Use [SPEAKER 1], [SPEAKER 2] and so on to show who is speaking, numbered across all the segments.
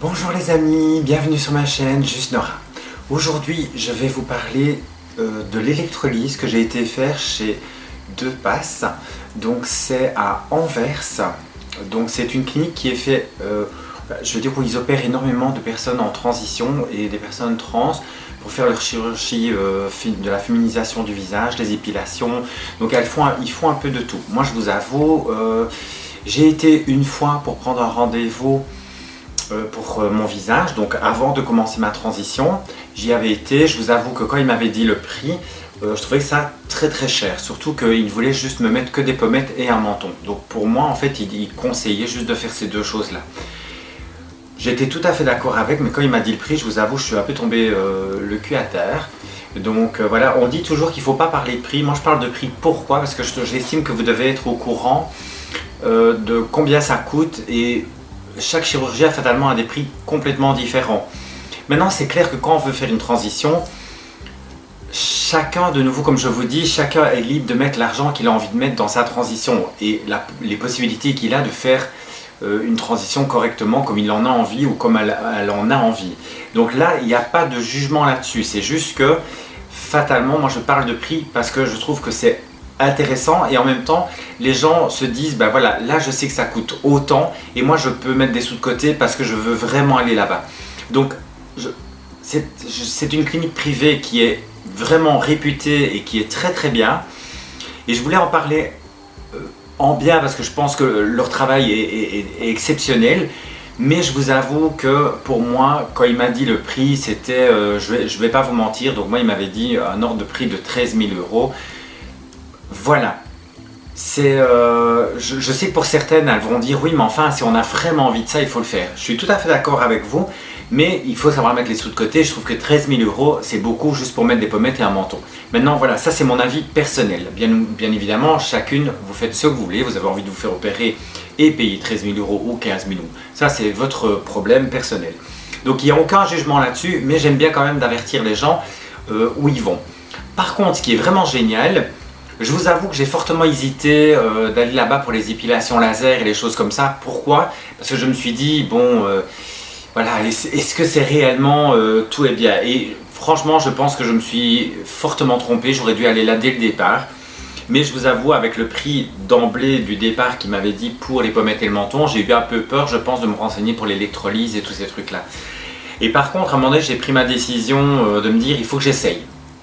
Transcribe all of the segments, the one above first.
[SPEAKER 1] Bonjour les amis, bienvenue sur ma chaîne Juste Nora. Aujourd'hui, je vais vous parler de l'électrolyse que j'ai été faire chez Deux Passes. Donc c'est à Anvers. Donc c'est une clinique qui est faite, je veux dire où ils opèrent énormément de personnes en transition et des personnes trans pour faire leur chirurgie de la féminisation du visage, des épilations. Donc ils font un peu de tout. Moi je vous avoue, j'ai été une fois pour prendre un rendez-vous pour mon visage, donc avant de commencer ma transition, j'y avais été. Je vous avoue que quand il m'avait dit le prix, je trouvais ça très très cher, surtout qu'il voulait juste me mettre que des pommettes et un menton. Donc pour moi en fait il conseillait juste de faire ces deux choses là. J'étais tout à fait d'accord avec, mais quand il m'a dit le prix, je vous avoue, je suis un peu tombé le cul à terre. Donc voilà, on dit toujours qu'il ne faut pas parler de prix. Moi je parle de prix, pourquoi? Parce que j'estime que vous devez être au courant de combien ça coûte, et chaque chirurgie a fatalement des prix complètement différents. Maintenant, c'est clair que quand on veut faire une transition, chacun, de nouveau, comme je vous dis, chacun est libre de mettre l'argent qu'il a envie de mettre dans sa transition et les possibilités qu'il a de faire une transition correctement comme il en a envie ou comme elle en a envie. Donc là, il n'y a pas de jugement là-dessus. C'est juste que, fatalement, moi je parle de prix parce que je trouve que c'est intéressant, et en même temps les gens se disent ben voilà, là je sais que ça coûte autant et moi je peux mettre des sous de côté parce que je veux vraiment aller là-bas. Donc c'est une clinique privée qui est vraiment réputée et qui est très très bien, et je voulais en parler en bien parce que je pense que leur travail est exceptionnel. Mais je vous avoue que pour moi, quand il m'a dit le prix, c'était, je vais pas vous mentir, donc moi il m'avait dit un ordre de prix de 13 000 €. Voilà, je sais que pour certaines, elles vont dire oui, mais enfin, si on a vraiment envie de ça, il faut le faire. Je suis tout à fait d'accord avec vous, mais il faut savoir mettre les sous de côté. Je trouve que 13 000 €, c'est beaucoup juste pour mettre des pommettes et un menton. Maintenant, voilà, ça c'est mon avis personnel. Bien évidemment, chacune, vous faites ce que vous voulez. Vous avez envie de vous faire opérer et payer 13 000 € ou 15 000 €. Ça, c'est votre problème personnel. Donc, il n'y a aucun jugement là-dessus, mais j'aime bien quand même d'avertir les gens où ils vont. Par contre, ce qui est vraiment génial, je vous avoue que j'ai fortement hésité d'aller là-bas pour les épilations laser et les choses comme ça. Pourquoi? Parce que je me suis dit, bon, voilà, est-ce que c'est réellement tout est bien? Et franchement, je pense que je me suis fortement trompé. J'aurais dû aller là dès le départ. Mais je vous avoue, avec le prix d'emblée du départ qui m'avait dit pour les pommettes et le menton, j'ai eu un peu peur, je pense, de me renseigner pour l'électrolyse et tous ces trucs-là. Et par contre, à un moment donné, j'ai pris ma décision de me dire, il faut que j'essaye.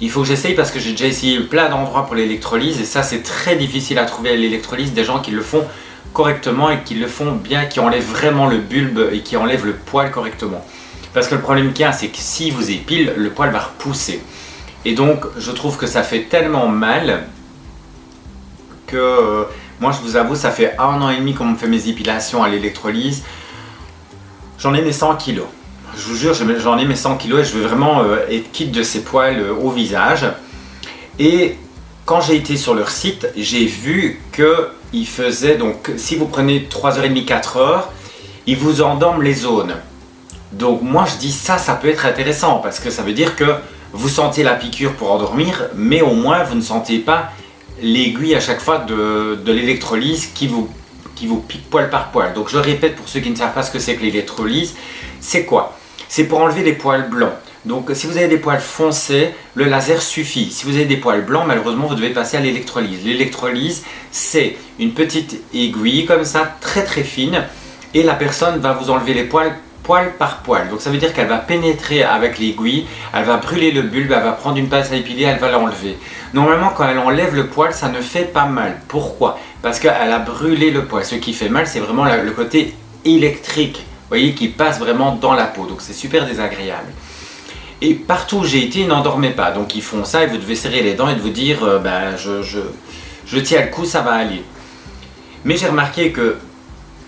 [SPEAKER 1] Il faut que j'essaye parce que j'ai déjà essayé plein d'endroits pour l'électrolyse, et ça c'est très difficile à trouver à l'électrolyse, des gens qui le font correctement et qui le font bien, qui enlèvent vraiment le bulbe et qui enlèvent le poil correctement. Parce que le problème qu'il y a, c'est que si vous épilez, le poil va repousser. Et donc je trouve que ça fait tellement mal que moi je vous avoue, ça fait 1 an et demi qu'on me fait mes épilations à l'électrolyse. J'en ai mes 100 kilos. Je vous jure, j'en ai mes 100 kilos et je veux vraiment être quitte de ces poils au visage. Et quand j'ai été sur leur site, j'ai vu qu'ils faisaient, donc si vous prenez 3h30, 4h, ils vous endorment les zones. Donc moi je dis ça peut être intéressant parce que ça veut dire que vous sentez la piqûre pour endormir, mais au moins vous ne sentez pas l'aiguille à chaque fois de l'électrolyse qui vous pique poil par poil. Donc je répète pour ceux qui ne savent pas ce que c'est que l'électrolyse, c'est quoi? C'est pour enlever les poils blancs. Donc si vous avez des poils foncés, le laser suffit. Si vous avez des poils blancs, malheureusement vous devez passer à l'électrolyse. L'électrolyse, c'est une petite aiguille comme ça, très très fine, et la personne va vous enlever les poils poil par poil. Donc ça veut dire qu'elle va pénétrer avec l'aiguille, elle va brûler le bulbe, elle va prendre une pince à épiler, elle va l'enlever. Normalement quand elle enlève le poil, ça ne fait pas mal. Pourquoi? Parce qu'elle a brûlé le poil. Ce qui fait mal, c'est vraiment le côté électrique, vous voyez, qui passe vraiment dans la peau. Donc c'est super désagréable. Et partout où j'ai été, ils n'endormaient pas. Donc ils font ça et vous devez serrer les dents et de vous dire ben, je tiens le coup, ça va aller. Mais j'ai remarqué que,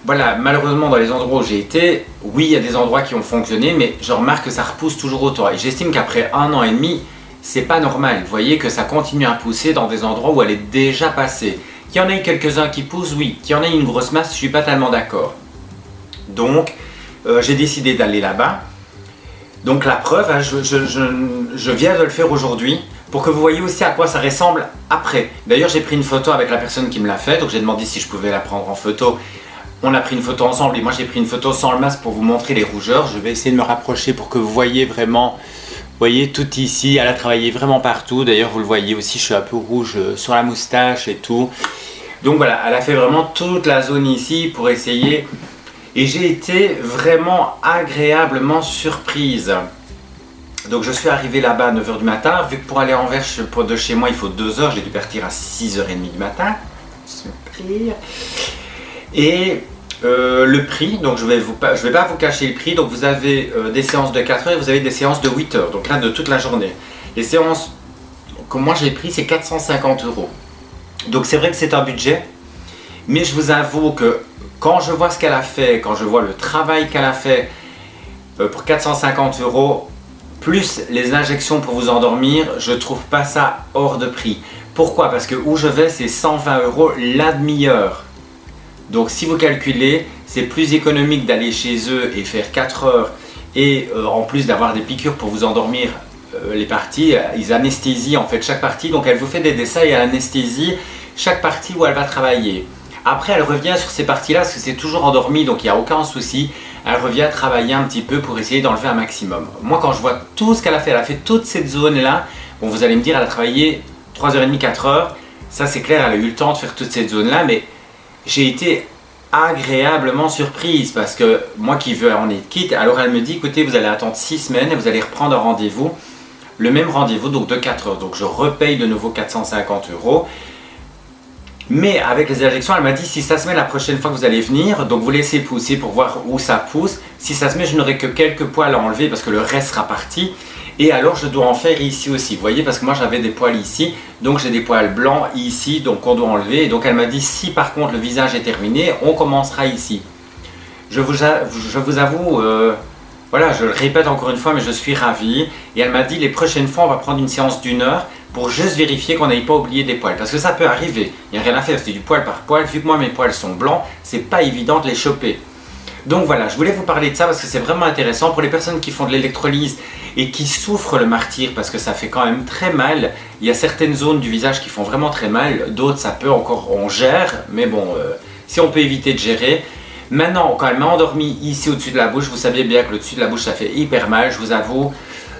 [SPEAKER 1] voilà, malheureusement dans les endroits où j'ai été, oui, il y a des endroits qui ont fonctionné, mais je remarque que ça repousse toujours autant. Et j'estime qu'après 1 an et demi, c'est pas normal. Vous voyez que ça continue à pousser dans des endroits où elle est déjà passée. Qu'il y en ait quelques-uns qui poussent, oui. Qu'il y en ait une grosse masse, je ne suis pas tellement d'accord. Donc, j'ai décidé d'aller là-bas. Donc la preuve, hein, je viens de le faire aujourd'hui pour que vous voyez aussi à quoi ça ressemble après. D'ailleurs, j'ai pris une photo avec la personne qui me l'a fait, donc j'ai demandé si je pouvais la prendre en photo On a pris une photo ensemble et moi j'ai pris une photo sans le masque pour vous montrer les rougeurs. Je vais essayer de me rapprocher pour que vous voyez vraiment, vous voyez tout ici, elle a travaillé vraiment partout. D'ailleurs vous le voyez aussi, je suis un peu rouge sur la moustache et tout. Donc voilà, elle a fait vraiment toute la zone ici pour essayer. Et j'ai été vraiment agréablement surprise. Donc je suis arrivé là-bas à 9 h du matin. Vu que pour aller à Anvers de chez moi il faut 2 heures, j'ai dû partir à 6 h 30 du matin. Et le prix, donc je vais pas vous cacher le prix. Donc vous avez des séances de 4 heures et vous avez des séances de 8 heures. Donc là de toute la journée. Les séances que moi j'ai pris c'est 450 €. Donc c'est vrai que c'est un budget. Mais je vous avoue que quand je vois ce qu'elle a fait, quand je vois le travail qu'elle a fait pour 450 €, plus les injections pour vous endormir, je trouve pas ça hors de prix. Pourquoi? Parce que où je vais, c'est 120 € la demi-heure. Donc si vous calculez, c'est plus économique d'aller chez eux et faire 4 heures et en plus d'avoir des piqûres pour vous endormir les parties, ils anesthésient en fait chaque partie. Donc elle vous fait des dessins et elle anesthésie chaque partie où elle va travailler. Après elle revient sur ces parties-là parce que c'est toujours endormi donc il n'y a aucun souci. Elle revient travailler un petit peu pour essayer d'enlever un maximum. Moi quand je vois tout ce qu'elle a fait toute cette zone-là, bon vous allez me dire elle a travaillé 3h30, 4 heures. Ça c'est clair, elle a eu le temps de faire toute cette zone-là, mais j'ai été agréablement surprise parce que moi qui veux en être quitte, alors elle me dit écoutez vous allez attendre 6 semaines et vous allez reprendre un rendez-vous, le même rendez-vous donc de 4 heures. Donc je repaye de nouveau 450 €. Mais avec les injections, elle m'a dit si ça se met la prochaine fois que vous allez venir, donc vous laissez pousser pour voir où ça pousse. Si ça se met, je n'aurai que quelques poils à enlever parce que le reste sera parti. Et alors je dois en faire ici aussi, vous voyez, parce que moi j'avais des poils ici, donc j'ai des poils blancs ici, donc on doit enlever. Et donc elle m'a dit si par contre le visage est terminé, on commencera ici. Je vous avoue, voilà, je le répète encore une fois, mais je suis ravi. Et elle m'a dit les prochaines fois on va prendre une séance d'1 heure pour juste vérifier qu'on n'aille pas oublié des poils. Parce que ça peut arriver, il n'y a rien à faire, c'est du poil par poil. Vu que moi mes poils sont blancs, c'est pas évident de les choper. Donc voilà, je voulais vous parler de ça parce que c'est vraiment intéressant pour les personnes qui font de l'électrolyse et qui souffrent le martyre parce que ça fait quand même très mal. Il y a certaines zones du visage qui font vraiment très mal, d'autres ça peut encore, on gère, mais bon, si on peut éviter de gérer. Maintenant, quand elle m'a endormi ici au-dessus de la bouche, vous savez bien que le dessus de la bouche ça fait hyper mal, je vous avoue.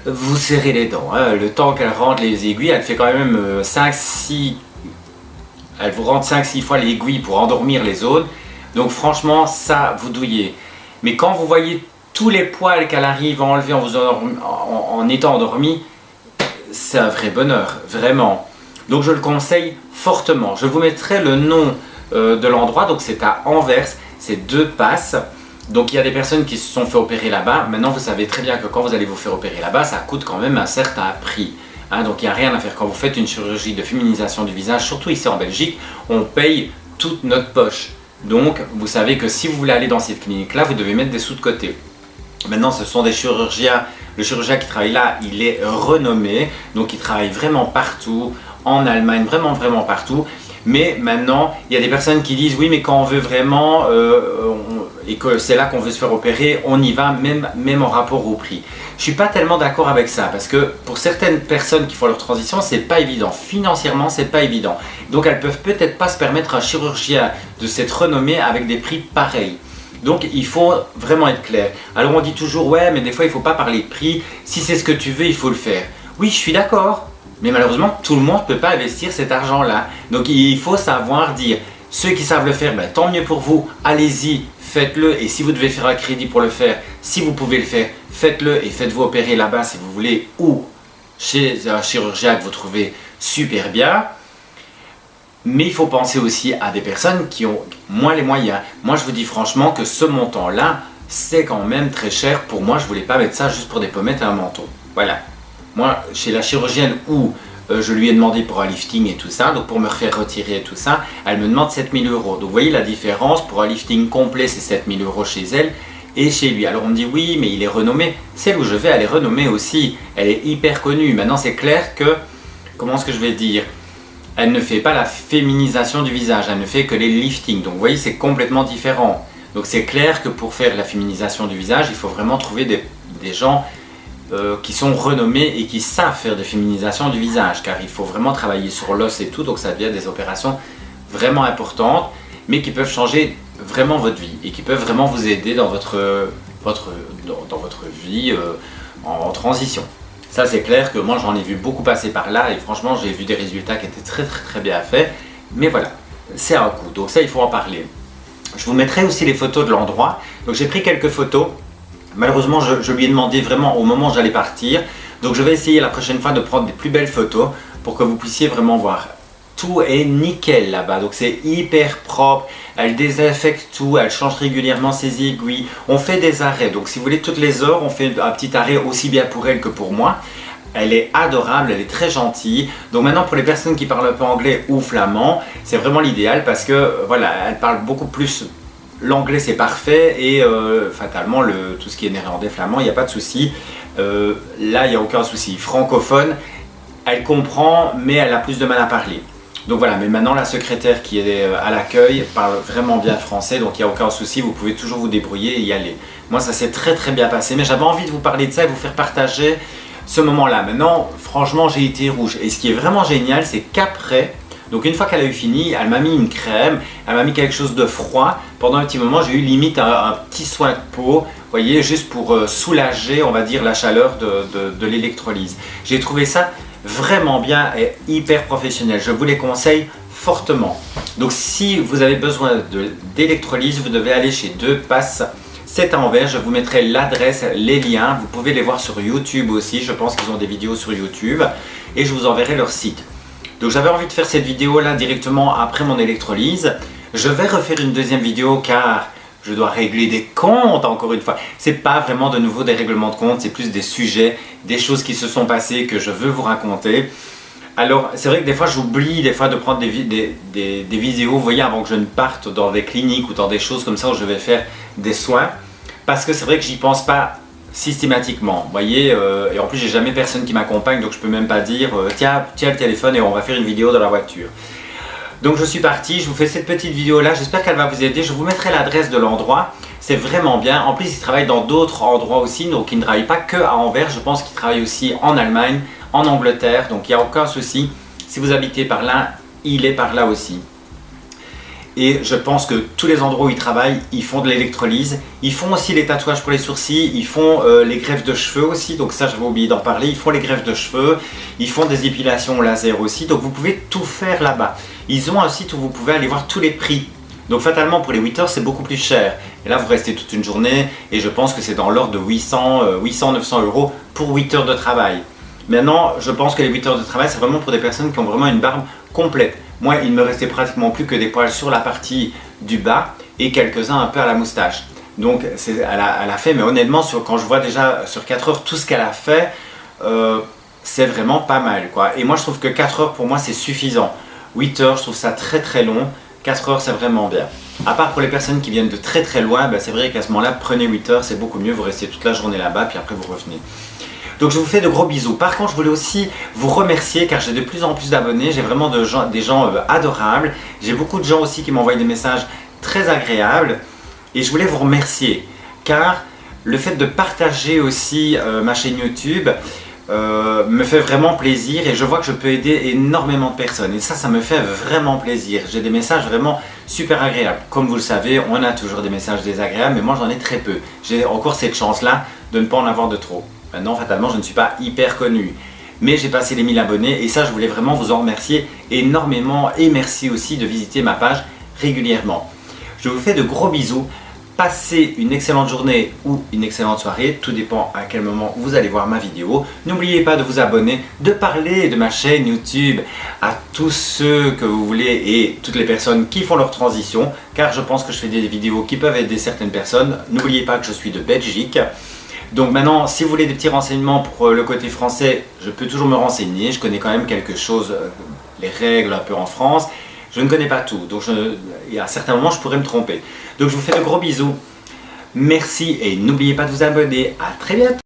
[SPEAKER 1] Vous serrez les dents, hein. Le temps qu'elle rentre les aiguilles, elle fait quand même 5-6... Elle vous rentre 5-6 fois les aiguilles pour endormir les zones. Donc franchement, ça, vous douillez. Mais quand vous voyez tous les poils qu'elle arrive à enlever en étant endormi, c'est un vrai bonheur, vraiment. Donc je le conseille fortement. Je vous mettrai le nom de l'endroit, donc c'est à Anvers, c'est 2 passes. Donc il y a des personnes qui se sont fait opérer là-bas. Maintenant vous savez très bien que quand vous allez vous faire opérer là-bas, ça coûte quand même un certain prix. Hein, donc il n'y a rien à faire. Quand vous faites une chirurgie de féminisation du visage, surtout ici en Belgique, on paye toute notre poche. Donc vous savez que si vous voulez aller dans cette clinique-là, vous devez mettre des sous de côté. Maintenant ce sont des chirurgiens, le chirurgien qui travaille là, il est renommé. Donc il travaille vraiment partout, en Allemagne, vraiment partout. Mais maintenant, il y a des personnes qui disent oui mais quand on veut vraiment et que c'est là qu'on veut se faire opérer, on y va même en rapport au prix. Je suis pas tellement d'accord avec ça parce que pour certaines personnes qui font leur transition, c'est pas évident. Financièrement, c'est pas évident. Donc elles peuvent peut-être pas se permettre un chirurgien de cette renommée avec des prix pareils. Donc il faut vraiment être clair. Alors on dit toujours ouais mais des fois il faut pas parler de prix. Si c'est ce que tu veux, il faut le faire. Oui, je suis d'accord. Mais malheureusement, tout le monde ne peut pas investir cet argent-là. Donc il faut savoir dire, ceux qui savent le faire, ben, tant mieux pour vous, allez-y, faites-le. Et si vous devez faire un crédit pour le faire, si vous pouvez le faire, faites-le et faites-vous opérer là-bas si vous voulez. Ou chez un chirurgien que vous trouvez super bien. Mais il faut penser aussi à des personnes qui ont moins les moyens. Moi je vous dis franchement que ce montant-là, c'est quand même très cher. Pour moi, je ne voulais pas mettre ça juste pour des pommettes et un menton. Voilà. Moi, chez la chirurgienne où je lui ai demandé pour un lifting et tout ça, donc pour me refaire retirer et tout ça, elle me demande 7 000 €. Donc vous voyez la différence, pour un lifting complet, c'est 7 000 € chez elle et chez lui. Alors on me dit oui, mais il est renommé. Celle où je vais, elle est renommée aussi. Elle est hyper connue. Maintenant, c'est clair que, comment est-ce que je vais dire, elle ne fait pas la féminisation du visage, elle ne fait que les liftings. Donc vous voyez, c'est complètement différent. Donc c'est clair que pour faire la féminisation du visage, il faut vraiment trouver des gens qui sont renommés et qui savent faire des féminisations du visage, car il faut vraiment travailler sur l'os et tout, donc ça devient des opérations vraiment importantes, mais qui peuvent changer vraiment votre vie et qui peuvent vraiment vous aider dans votre vie en transition. Ça c'est clair que moi j'en ai vu beaucoup passer par là et franchement j'ai vu des résultats qui étaient très bien faits. Mais voilà, c'est un coup, donc ça il faut en parler. Je vous mettrai aussi les photos de l'endroit. Donc j'ai pris quelques photos. Malheureusement je lui ai demandé vraiment au moment où j'allais partir. Donc je vais essayer la prochaine fois de prendre des plus belles photos pour que vous puissiez vraiment voir. Tout est nickel là-bas, donc c'est hyper propre, elle désinfecte tout, elle change régulièrement ses aiguilles, on fait des arrêts, donc si vous voulez toutes les heures on fait un petit arrêt aussi bien pour elle que pour moi. Elle est adorable, elle est très gentille, donc maintenant pour les personnes qui parlent un peu anglais ou flamand, c'est vraiment l'idéal parce que voilà, elle parle beaucoup plus, l'anglais c'est parfait et fatalement tout ce qui est néerlandais, flamand, il n'y a pas de souci, là il n'y a aucun souci, francophone, elle comprend mais elle a plus de mal à parler. Donc voilà, mais maintenant la secrétaire qui est à l'accueil parle vraiment bien français, donc il n'y a aucun souci, vous pouvez toujours vous débrouiller et y aller. Moi ça s'est très bien passé, mais j'avais envie de vous parler de ça et vous faire partager ce moment-là. Maintenant, franchement, j'ai été rouge. Et ce qui est vraiment génial, c'est qu'après, donc une fois qu'elle a eu fini, elle m'a mis une crème, elle m'a mis quelque chose de froid. Pendant un petit moment, j'ai eu limite un petit soin de peau, vous voyez, juste pour soulager, on va dire, la chaleur de l'électrolyse. J'ai trouvé ça vraiment bien et hyper professionnel. Je vous les conseille fortement. Donc si vous avez besoin d'électrolyse, vous devez aller chez Deux Passes. C'est à Anvers, je vous mettrai l'adresse, les liens, vous pouvez les voir sur YouTube aussi, je pense qu'ils ont des vidéos sur YouTube et je vous enverrai leur site. Donc j'avais envie de faire cette vidéo là directement après mon électrolyse. Je vais refaire une deuxième vidéo car je dois régler des comptes encore une fois. C'est pas vraiment de nouveau des règlements de comptes, c'est plus des sujets, des choses qui se sont passées que je veux vous raconter. Alors c'est vrai que des fois j'oublie de prendre des vidéos, vous voyez, avant que je ne parte dans des cliniques ou dans des choses comme ça où je vais faire des soins. Parce que c'est vrai que j'y pense pas systématiquement, vous voyez, et en plus j'ai jamais personne qui m'accompagne, donc je peux même pas dire tiens le téléphone et on va faire une vidéo dans la voiture. Donc je suis parti, je vous fais cette petite vidéo là, j'espère qu'elle va vous aider, je vous mettrai l'adresse de l'endroit, c'est vraiment bien. En plus il travaille dans d'autres endroits aussi, donc il ne travaille pas que à Anvers, je pense qu'il travaille aussi en Allemagne, en Angleterre, donc il n'y a aucun souci, si vous habitez par là, il est par là aussi. Et je pense que tous les endroits où ils travaillent, ils font de l'électrolyse. Ils font aussi les tatouages pour les sourcils, ils font les greffes de cheveux aussi, donc ça j'avais oublié d'en parler. Ils font les greffes de cheveux, ils font des épilations au laser aussi, donc vous pouvez tout faire là-bas. Ils ont un site où vous pouvez aller voir tous les prix. Donc fatalement pour les 8 heures c'est beaucoup plus cher. Et là vous restez toute une journée et je pense que c'est dans l'ordre de 800-900 € pour 8 heures de travail. Maintenant je pense que les 8 heures de travail c'est vraiment pour des personnes qui ont vraiment une barbe complète. Moi, il ne me restait pratiquement plus que des poils sur la partie du bas et quelques-uns un peu à la moustache. Donc, elle a fait, mais honnêtement, quand je vois déjà sur 4 heures tout ce qu'elle a fait, c'est vraiment pas mal, quoi. Et moi, je trouve que 4 heures, pour moi, c'est suffisant. 8 heures, je trouve ça très long. 4 heures, c'est vraiment bien. À part pour les personnes qui viennent de très loin, ben, c'est vrai qu'à ce moment-là, prenez 8 heures, c'est beaucoup mieux. Vous restez toute la journée là-bas, puis après, vous revenez. Donc je vous fais de gros bisous. Par contre, je voulais aussi vous remercier car j'ai de plus en plus d'abonnés. J'ai vraiment des gens adorables. J'ai beaucoup de gens aussi qui m'envoient des messages très agréables. Et je voulais vous remercier car le fait de partager aussi ma chaîne YouTube me fait vraiment plaisir et je vois que je peux aider énormément de personnes. Et ça me fait vraiment plaisir. J'ai des messages vraiment super agréables. Comme vous le savez, on a toujours des messages désagréables, mais moi j'en ai très peu. J'ai encore cette chance-là de ne pas en avoir de trop. Maintenant, fatalement, je ne suis pas hyper connu, mais j'ai passé les 1000 abonnés et ça, je voulais vraiment vous en remercier énormément et merci aussi de visiter ma page régulièrement. Je vous fais de gros bisous, passez une excellente journée ou une excellente soirée, tout dépend à quel moment vous allez voir ma vidéo. N'oubliez pas de vous abonner, de parler de ma chaîne YouTube à tous ceux que vous voulez et toutes les personnes qui font leur transition, car je pense que je fais des vidéos qui peuvent aider certaines personnes. N'oubliez pas que je suis de Belgique. Donc maintenant, si vous voulez des petits renseignements pour le côté français, je peux toujours me renseigner. Je connais quand même quelque chose, les règles un peu en France. Je ne connais pas tout, donc à certains moments, je pourrais me tromper. Donc je vous fais de gros bisous. Merci et n'oubliez pas de vous abonner. À très bientôt.